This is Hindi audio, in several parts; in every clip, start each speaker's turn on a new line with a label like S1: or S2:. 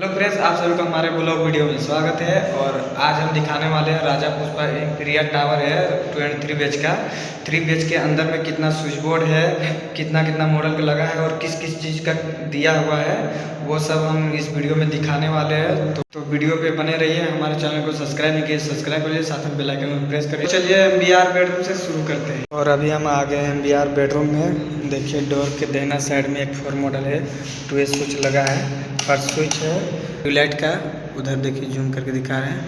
S1: हेलो फ्रेंड्स, आप सभी को हमारे ब्लॉग वीडियो में स्वागत है। और आज हम दिखाने वाले हैं राजा पुष्पा इंपीरियल टावर है 23 BH का। 3 BH के अंदर में कितना स्विच बोर्ड है, कितना मॉडल का लगा है और किस किस चीज़ का दिया हुआ है, वो सब हम इस वीडियो में दिखाने वाले हैं। तो वीडियो पे बने रहिए। हमारे चैनल को सब्सक्राइब नहीं किए, सब्सक्राइब करिए, साथ में बेल आइकन को प्रेस करिए। चलिए MBR बेडरूम से शुरू करते हैं। और अभी हम आ गए MBR बेडरूम में। देखिए डोर के दाहिना साइड में एक 4 मॉडल है, 2 स्विच लगा है, फर्स्ट स्विच है ट्यूबलाइट का, उधर देखिए जूम करके दिखा रहे हैं।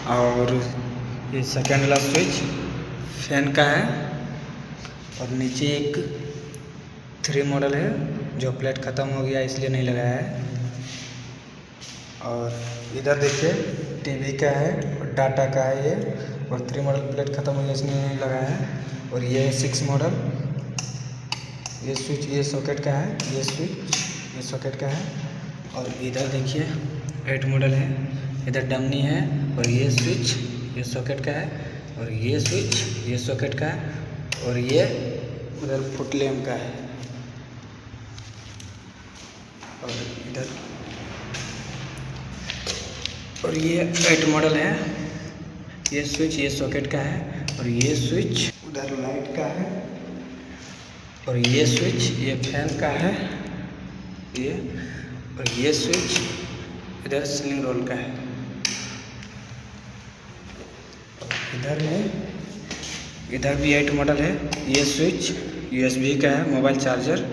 S1: और ये सेकेंड वाला स्विच फैन का है। और नीचे एक 3 मॉडल है जो प्लेट ख़त्म हो गया इसलिए नहीं लगाया है। और इधर देखिए टीवी का है और डाटा का है ये। और 3 मॉडल प्लेट ख़त्म हो गया इसलिए नहीं लगाया है। और ये 6 मॉडल, ये स्विच ये सॉकेट का है, ये स्विच ये सॉकेट का है। और इधर देखिए 8 मॉडल है, इधर डमनी है। और ये स्विच ये सॉकेट का है, और ये स्विच ये सॉकेट का है, और ये उधर फुट लैम्प का है। और इधर और ये 8 मॉडल है, ये स्विच ये सॉकेट का है, और ये स्विच उधर लाइट का है, और ये स्विच ये फैन का है ये। और ये स्विच इधर सीलिंग रोल का है। इधर भी 8 मॉडल है, ये स्विच USB का है, मोबाइल चार्जर।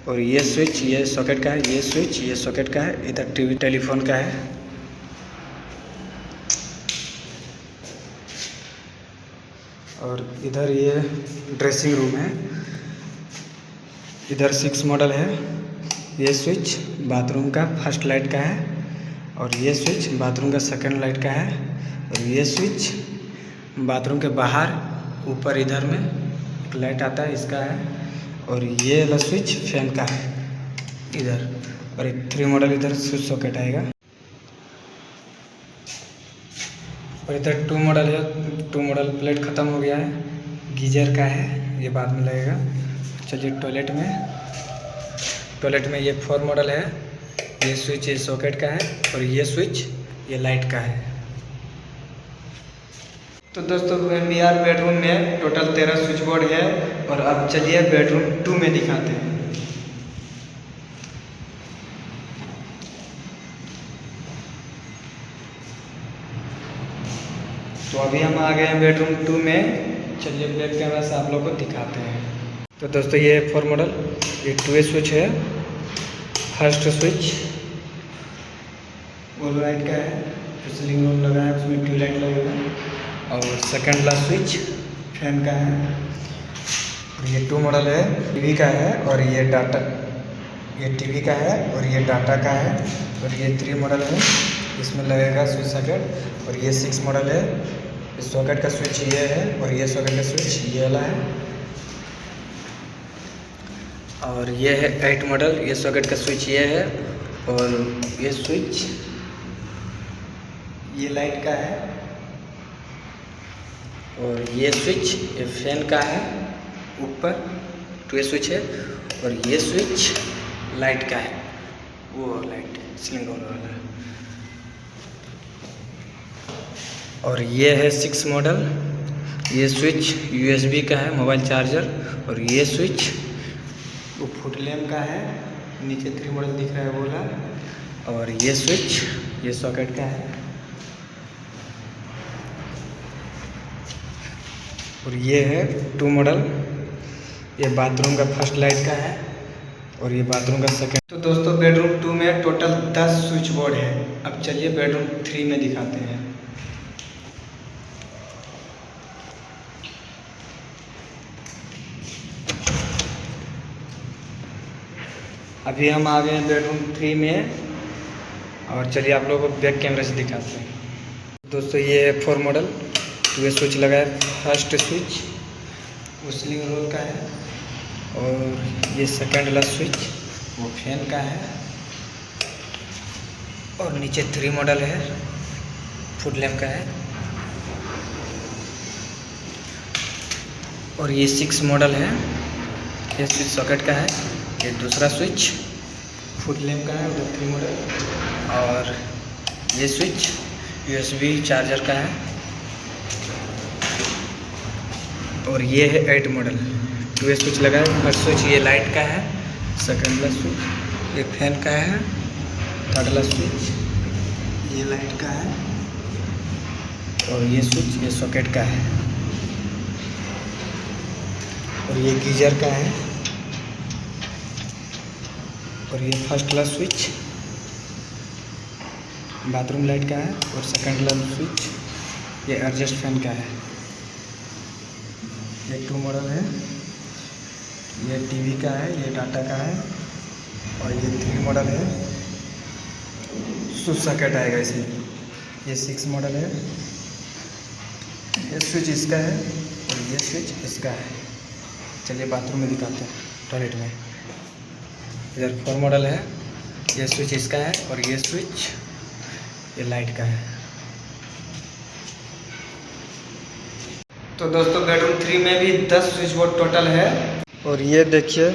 S1: और ये स्विच ये सॉकेट का है, ये स्विच ये सॉकेट का है। इधर टीवी टेलीफोन का है। और इधर ये ड्रेसिंग रूम है। इधर 6 मॉडल है, ये स्विच बाथरूम का फर्स्ट लाइट का है, और ये स्विच बाथरूम का सेकंड लाइट का है। और ये स्विच बाथरूम के बाहर ऊपर इधर में एक लाइट आता है इसका है। और ये वाला स्विच फैन का है इधर। और एक 3 मॉडल इधर स्विच सॉकेट आएगा। और इधर 2 मॉडल है, 2 मॉडल प्लेट ख़त्म हो गया है, गीजर का है, ये बाद में लगेगा। चलिए टॉयलेट में ये 4 मॉडल है, ये स्विच ये सॉकेट का है, और ये स्विच ये लाइट का है। तो दोस्तों MBR बेडरूम में टोटल 13 स्विच बोर्ड है। और अब चलिए बेडरूम 2 में दिखाते हैं। तो अभी हम आ गए हैं बेडरूम 2 में। चलिए बैक कैमरा से आप लोग को दिखाते हैं। तो दोस्तों ये 4 मॉडल, ये 2 स्विच है, फर्स्ट स्विच वो लाइट का है, सीलिंग रोल लगा है, उसमें ट्यूबलाइट लगेगा। और सेकंड वाला स्विच फैन का है। और ये 2 मॉडल है, टीवी का है, और ये डाटा ये टीवी का है, और ये डाटा का है। और ये 3 मॉडल है, इसमें लगेगा स्विच सॉकेट। और ये 6 मॉडल है, इस सॉकेट का स्विच ये है, और ये सॉकेट का स्विच ये वाला है। और ये है 8 मॉडल, ये सॉकेट का स्विच ये है, और ये स्विच ये लाइट का है। और ये स्विच ये फैन का है, ऊपर 2 स्विच है। और ये स्विच लाइट का है, वो लाइट सीलिंग रोल वाला है। और ये है 6 मॉडल, ये स्विच USB का है, मोबाइल चार्जर। और ये स्विच वो फुट लैम्प का है, नीचे 3 मॉडल दिख रहा है वो वाला। और ये स्विच ये सॉकेट का है। और ये है 2 मॉडल, ये बाथरूम का फर्स्ट लाइट का है, और ये बाथरूम का सेकंड। तो दोस्तों बेडरूम 2 में टोटल 10 स्विच बोर्ड है। अब चलिए बेडरूम 3 में दिखाते हैं। अभी हम आ गए हैं बेडरूम 3 में। और चलिए आप लोगों को बैक कैमरे से दिखाते हैं। दोस्तों ये है 4 मॉडल, 2 स्विच लगा है, फर्स्ट स्विच वो सीलिंग रोल का है। और ये सेकंड वाला स्विच वो फैन का है। और नीचे 3 मॉडल है, फुट लैम्प का है। और ये 6 मॉडल है, ये स्विच सॉकेट का है। ये दूसरा स्विच फुट लैम्प का है, उधर 3 मॉडल। और ये स्विच USB चार्जर का है। और ये है 8 मॉडल 2 स्विच लगा है। फर्स्ट स्विच ये लाइट का है, सेकेंड वाला स्विच ये फैन का है, थर्ड वाला स्विच ये लाइट का है, और ये स्विच ये सॉकेट का है, और ये गीजर का है, और ये फर्स्ट वाला स्विच बाथरूम लाइट का है, और सेकंड वाला स्विच ये एडजस्ट फैन का है। ये 2 मॉडल है, ये टीवी का है, ये डाटा का है, और ये 3 मॉडल है, स्विच सॉकेट आएगा इसमें। ये 6 मॉडल है, ये स्विच इसका है और ये स्विच इसका है। चलिए बाथरूम में दिखाते हैं, टॉयलेट में। इधर 4 मॉडल है, ये स्विच इसका है और ये स्विच ये लाइट का है। तो दोस्तों बेडरूम 3 में भी 10 स्विच बोर्ड टोटल है। और ये देखिए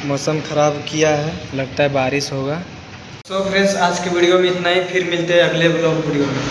S1: मौसम ख़राब किया है, लगता है बारिश होगा। सो फ्रेंड्स आज के वीडियो में इतना ही, फिर मिलते हैं अगले ब्लॉग वीडियो में।